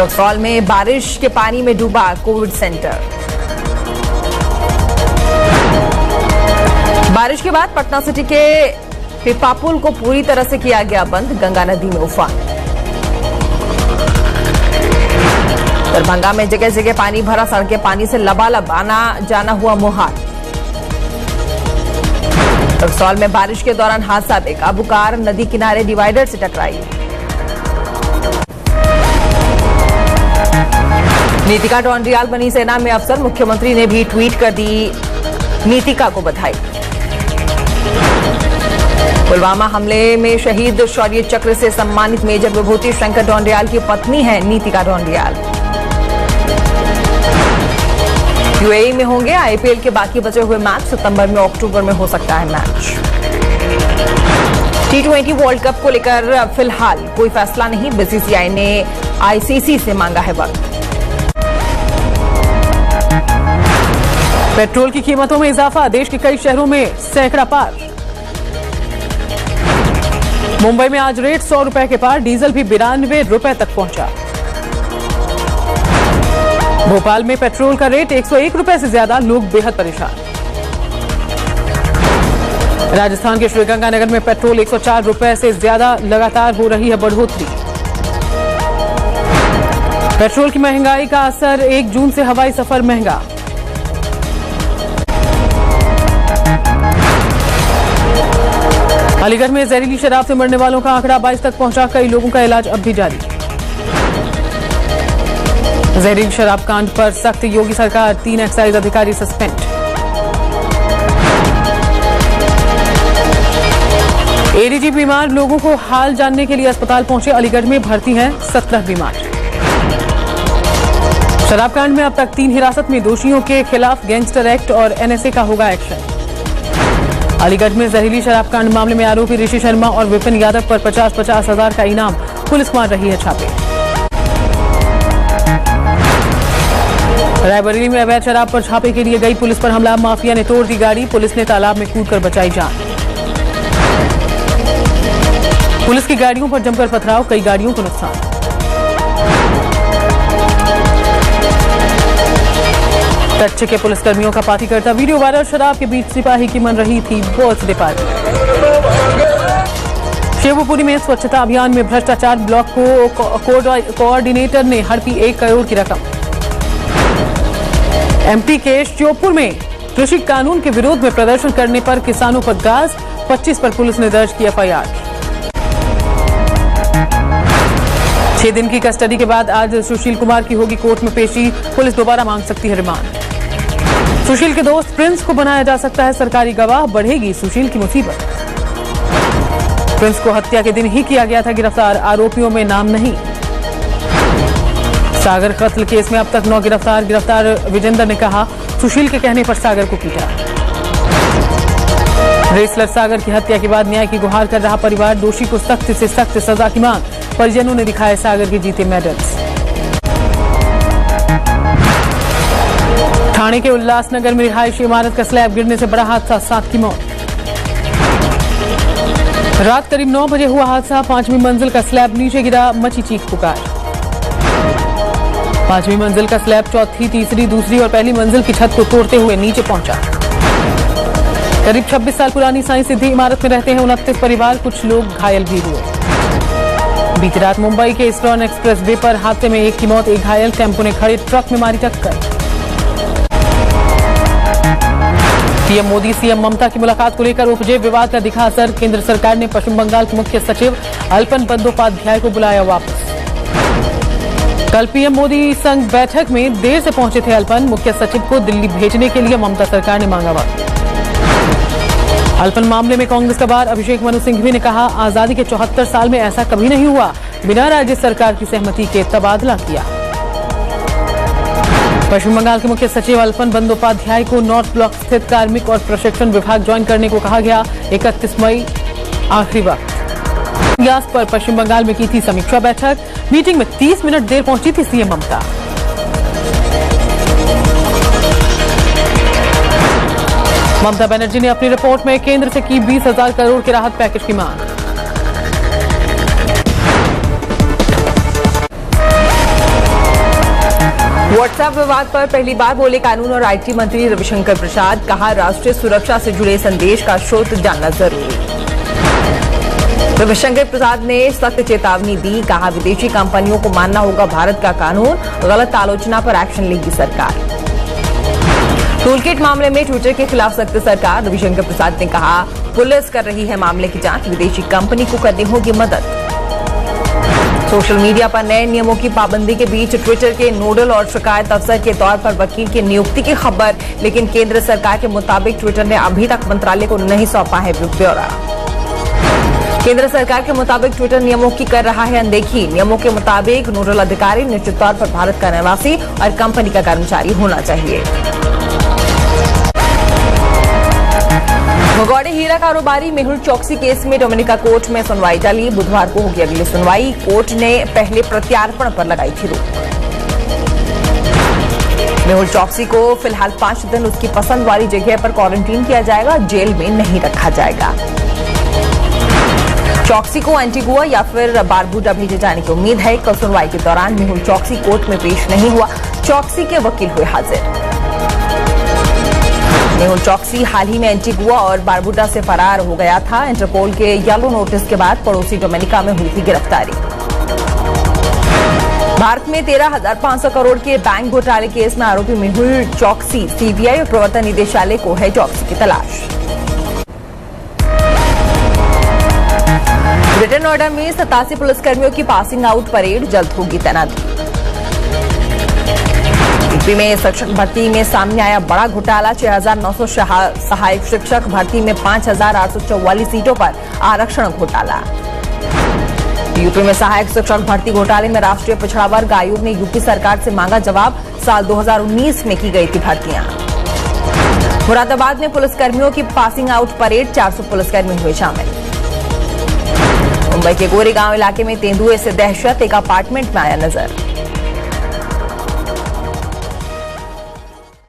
रक्सौल में बारिश के पानी में डूबा कोविड सेंटर। बारिश के बाद पटना सिटी के पिपा पुल को पूरी तरह से किया गया बंद, गंगा नदी में उफान। दरभंगा में जगह जगह पानी भरा, सड़कें पानी से लबालब, आना जाना हुआ मुहाल। रक्सौल में बारिश के दौरान हादसा, बेकाबू कार नदी किनारे डिवाइडर से टकराई। नीतिका डोंडियाल बनी सेना में अफसर, मुख्यमंत्री ने भी ट्वीट कर दी नीतिका को बधाई। पुलवामा हमले में शहीद शौर्य चक्र से सम्मानित मेजर विभूति शंकर डोंडियाल की पत्नी है नीतिका डोंडियाल। यूएई में होंगे आईपीएल के बाकी बचे हुए मैच, सितंबर में अक्टूबर में हो सकता है मैच। T20 वर्ल्ड कप को लेकर फिलहाल कोई फैसला नहीं, बीसीसीआई ने आईसीसी से मांगा है वक्त। पेट्रोल की कीमतों में इजाफा, देश के कई शहरों में सैकड़ा पार। मुंबई में आज रेट 100 रुपए के पार, डीजल भी 92 रुपए तक पहुंचा। भोपाल में पेट्रोल का रेट 101 रुपए से ज्यादा, लोग बेहद परेशान। राजस्थान के श्रीगंगानगर में पेट्रोल 104 रुपए से ज्यादा, लगातार हो रही है बढ़ोतरी। पेट्रोल की महंगाई का असर, 1 जून से हवाई सफर महंगा। अलीगढ़ में जहरीली शराब से मरने वालों का आंकड़ा 22 तक पहुंचा, कई लोगों का इलाज अब भी जारी। जहरीली शराब कांड पर सख्त, योगी सरकार, 3 एक्साइज अधिकारी सस्पेंड। एडीजी बीमार लोगों को हाल जानने के लिए अस्पताल पहुंचे, अलीगढ़ में भर्ती हैं 17 बीमार। शराब कांड में अब तक 3 हिरासत में, दोषियों के खिलाफ गैंगस्टर एक्ट और एनएसए का होगा एक्शन। अलीगढ़ में जहरीली शराब कांड मामले में आरोपी ऋषि शर्मा और विपिन यादव पर 50-50 हजार का इनाम, पुलिस मार रही है छापे। रायबरेली में अवैध शराब पर छापे के लिए गई पुलिस पर हमला, माफिया ने तोड़ दी गाड़ी, पुलिस ने तालाब में कूदकर बचाई जान। पुलिस की गाड़ियों पर जमकर पथराव, कई गाड़ियों को नुकसान। कच्छ के पुलिसकर्मियों का पार्टी करता वीडियो वायरल, शराब के बीच सिपाही की मन रही थी बर्थडे पार्टी। शिवपुरी में स्वच्छता अभियान में भ्रष्टाचार, ब्लॉक कोऑर्डिनेटर ने हड़पी 1 करोड़ की रकम। एमपी के श्योपुर में कृषि कानून के विरोध में प्रदर्शन करने पर किसानों पर गाज, 25 पर पुलिस ने दर्ज किया एफआईआर। 6 दिन की कस्टडी के बाद आज सुशील कुमार की होगी कोर्ट में पेशी, पुलिस दोबारा मांग सकती है रिमांड। सुशील के दोस्त प्रिंस को बनाया जा सकता है सरकारी गवाह, बढ़ेगी सुशील की मुसीबत। प्रिंस को हत्या के दिन ही किया गया था गिरफ्तार, आरोपियों में नाम नहीं। सागर कत्ल केस में अब तक 9 गिरफ्तार विजेंद्र ने कहा, सुशील के कहने पर सागर को पीटा। रेसलर सागर की हत्या के बाद न्याय की गुहार कर रहा परिवार, दोषी को सख्त से सख्त सजा की मांग, परिजनों ने दिखाए सागर के जीते मेडल्स। ठाणे के उल्लासनगर में रिहायशी इमारत का स्लैब गिरने से बड़ा हादसा, 7 की मौत। रात करीब 9 बजे हुआ हादसा, 5वीं मंजिल का स्लैब नीचे गिरा, मची चीख पुकार। 5वीं मंजिल का स्लैब चौथी, तीसरी, दूसरी और पहली मंजिल की छत को तोड़ते हुए नीचे पहुंचा। करीब 26 साल पुरानी साईं सिद्धि इमारत में रहते हैं 29 परिवार, कुछ लोग घायल भी हुए। बीती रात मुंबई के ईस्टर्न एक्सप्रेस वे पर हादसे में 1 की मौत, 1 घायल, टेम्पो ने खड़े ट्रक में मारी टक्कर। पीएम मोदी सीएम ममता की मुलाकात को लेकर उपजे विवाद का दिखा असर, केंद्र सरकार ने पश्चिम बंगाल के मुख्य सचिव अल्पन बंदोपाध्याय को बुलाया वापस। कल पीएम मोदी संग बैठक में देर से पहुंचे थे अल्पन, मुख्य सचिव को दिल्ली भेजने के लिए ममता सरकार ने मांगा वक्त। अल्पन मामले में कांग्रेस का बार, अभिषेक मनु सिंघवी ने कहा, आजादी के 74 साल में ऐसा कभी नहीं हुआ, बिना राज्य सरकार की सहमति के तबादला किया। पश्चिम बंगाल के मुख्य सचिव अल्पन बंदोपाध्याय को नॉर्थ ब्लॉक स्थित कार्मिक और प्रशिक्षण विभाग ज्वाइन करने को कहा गया, 31 मई आखिरी वक्त। गैस पर पश्चिम बंगाल में की थी समीक्षा बैठक, मीटिंग में 30 मिनट देर पहुंची थी सीएम ममता। ममता बनर्जी ने अपनी रिपोर्ट में केंद्र से की 20,000 करोड़ के राहत पैकेज की मांग। व्हाट्सएप विवाद पर पहली बार बोले कानून और आईटी मंत्री रविशंकर प्रसाद। कहा, राष्ट्रीय सुरक्षा से जुड़े संदेश का स्रोत जानना जरूरी। रविशंकर प्रसाद ने सख्त चेतावनी दी। कहा, विदेशी कंपनियों को मानना होगा भारत का कानून। गलत आलोचना पर एक्शन लेगी सरकार। टूलकिट मामले में ट्विटर के खिलाफ सख्त सरकार। रविशंकर प्रसाद ने कहा, पुलिस कर रही है मामले की जांच। विदेशी कंपनी को करनी होगी मदद। सोशल मीडिया पर नए नियमों की पाबंदी के बीच ट्विटर के नोडल और शिकायत अफसर के तौर पर वकील की नियुक्ति की खबर। लेकिन केंद्र सरकार के मुताबिक ट्विटर ने अभी तक मंत्रालय को नहीं सौंपा है ब्यौरा। केंद्र सरकार के मुताबिक ट्विटर नियमों की कर रहा है अनदेखी। नियमों के मुताबिक नोडल अधिकारी निश्चित तौर पर भारत का निवासी और कंपनी का कर्मचारी होना चाहिए। भगौड़े हीरा कारोबारी मेहुल चौकसी केस में डोमिनिका कोर्ट में सुनवाई चली। बुधवार को होगी अगली सुनवाई। कोर्ट ने पहले प्रत्यार्पण पर लगाई थी रोक। मेहुल चौकसी को फिलहाल 5 दिन उसकी पसंद वाली जगह पर क्वारंटीन किया जाएगा। जेल में नहीं रखा जाएगा। चौकसी को एंटीगुआ या फिर बारबुडा भेजे जाने की उम्मीद है। कल सुनवाई के दौरान मेहुल चौकसी कोर्ट में पेश नहीं हुआ। चौकसी के वकील हुए हाजिर। मेहुल चौकसी हाल ही में एंटीगुआ और बारबुडा से फरार हो गया था। इंटरपोल के येलो नोटिस के बाद पड़ोसी डोमिनिका में हुई थी गिरफ्तारी। भारत में 13,500 करोड़ के बैंक घोटाले केस में आरोपी मेहुल चौकसी सीबीआई और प्रवर्तन निदेशालय को है चौकसी की तलाश। ग्रेटर नोएडा में 87 पुलिसकर्मियों की पासिंग आउट परेड जल्द होगी तैनाती। यूपी में शिक्षक भर्ती में सामने आया बड़ा घोटाला। 6,900 सहायक शिक्षक भर्ती में 5,844 सीटों पर आरक्षण घोटाला। यूपी में सहायक शिक्षक भर्ती घोटाले में राष्ट्रीय पिछड़ा वर्ग आयोग ने यूपी सरकार से मांगा जवाब। साल 2019 में की गई थी भर्तियां। मुरादाबाद में पुलिसकर्मियों की पासिंग आउट परेड, 400 पुलिसकर्मी हुए शामिल। मुंबई के गोरेगांव इलाके में तेंदुए से दहशत, एक अपार्टमेंट में आया नजर।